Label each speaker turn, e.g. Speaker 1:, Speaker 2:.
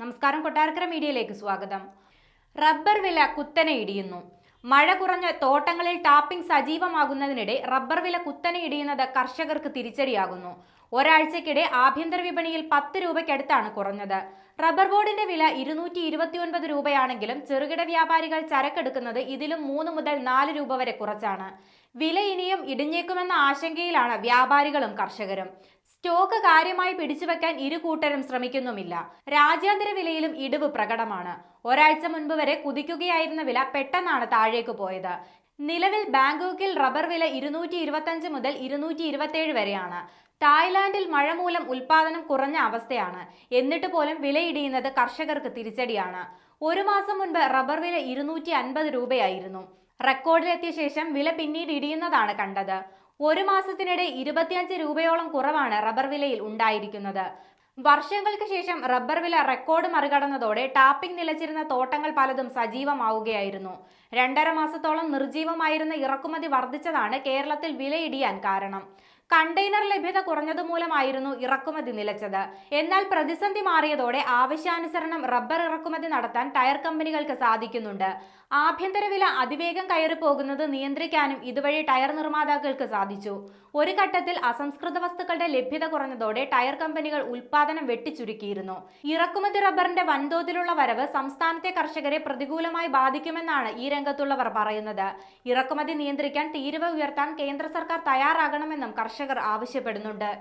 Speaker 1: നമസ്കാരം, കൊട്ടാരക്കര മീഡിയയിലേക്ക് സ്വാഗതം. റബ്ബർ വില കുത്തനെ ഇടിയുന്നു. മഴ കുറഞ്ഞ് തോട്ടങ്ങളിൽ ടാപ്പിംഗ് സജീവമാകുന്നതിനിടെ റബ്ബർ വില കുത്തനെ ഇടിയുന്നത് കർഷകർക്ക് തിരിച്ചടിയാകുന്നു. ഒരാഴ്ചക്കിടെ ആഭ്യന്തര വിപണിയിൽ 10 രൂപയ്ക്കടുത്താണ് കുറഞ്ഞത്. റബ്ബർ ബോർഡിന്റെ വില 229 രൂപയാണെങ്കിലും ചെറുകിട വ്യാപാരികൾ ചരക്കെടുക്കുന്നത് ഇതിലും 3 മുതൽ 4 രൂപ വരെ കുറച്ചാണ്. വില ഇനിയും ഇടിഞ്ഞേക്കുമെന്ന ആശങ്കയിലാണ് വ്യാപാരികളും കർഷകരും. സ്റ്റോക്ക് കാര്യമായി പിടിച്ചുവെക്കാൻ ഇരു കൂട്ടരും ശ്രമിക്കുന്നുമില്ല. രാജ്യാന്തര വിലയിലും ഇടിവ് പ്രകടമാണ്. ഒരാഴ്ച മുൻപ് വരെ കുതിക്കുകയായിരുന്ന വില പെട്ടെന്നാണ് താഴേക്ക് പോയത്. നിലവിൽ ബാങ്കോക്കിൽ റബ്ബർ വില 225 മുതൽ 227 വരെയാണ്. തായ്ലാന്റിൽ മഴ മൂലം ഉൽപാദനം കുറഞ്ഞ അവസ്ഥയാണ്. എന്നിട്ട് പോലും വിലയിടിയുന്നത് കർഷകർക്ക് തിരിച്ചടിയാണ്. ഒരു മാസം മുൻപ് റബ്ബർ വില 250 രൂപയായിരുന്നു. റെക്കോർഡിലെത്തിയ ശേഷം വില പിന്നീട് ഇടിയുന്നതാണ് കണ്ടത്. ഒരു മാസത്തിനിടെ 25 രൂപയോളം കുറവാണ് റബ്ബർ വിലയിൽ ഉണ്ടായിരിക്കുന്നത്. വർഷങ്ങൾക്ക് ശേഷം റബ്ബർ വില റെക്കോർഡ് മറികടന്നതോടെ ടാപ്പിംഗ് നിലച്ചിരുന്ന തോട്ടങ്ങൾ പലതും സജീവമാവുകയായിരുന്നു. 2.5 മാസത്തോളം നിർജീവമായിരുന്ന ഇറക്കുമതി വർദ്ധിച്ചതാണ് കേരളത്തിൽ വിലയിടിയാൻ കാരണം. കണ്ടെയ്നർ ലഭ്യത കുറഞ്ഞതുമൂലമായിരുന്നു ഇറക്കുമതി നിലച്ചത്. എന്നാൽ പ്രതിസന്ധി മാറിയതോടെ ആവശ്യാനുസരണം റബ്ബർ ഇറക്കുമതി നടത്താൻ ടയർ കമ്പനികൾക്ക് സാധിക്കുന്നുണ്ട്. ആഭ്യന്തര വില അതിവേഗം കയറിപ്പോകുന്നത് നിയന്ത്രിക്കാനും ഇതുവഴി ടയർ നിർമ്മാതാക്കൾക്ക് സാധിച്ചു. ഒരു ഘട്ടത്തിൽ അസംസ്കൃത വസ്തുക്കളുടെ ലഭ്യത കുറഞ്ഞതോടെ ടയർ കമ്പനികൾ ഉൽപാദനം വെട്ടിച്ചുരുക്കിയിരുന്നു. ഇറക്കുമതി റബ്ബറിന്റെ വൻതോതിലുള്ള വരവ് സംസ്ഥാനത്തെ കർഷകരെ പ്രതികൂലമായി ബാധിക്കുമെന്നാണ് ഈ രംഗത്തുള്ളവർ പറയുന്നത്. ഇറക്കുമതി നിയന്ത്രിക്കാൻ തീരുവ ഉയർത്താൻ കേന്ദ്ര സർക്കാർ തയ്യാറാകണമെന്നും കർഷകർ ആവശ്യപ്പെടുന്നുണ്ട്.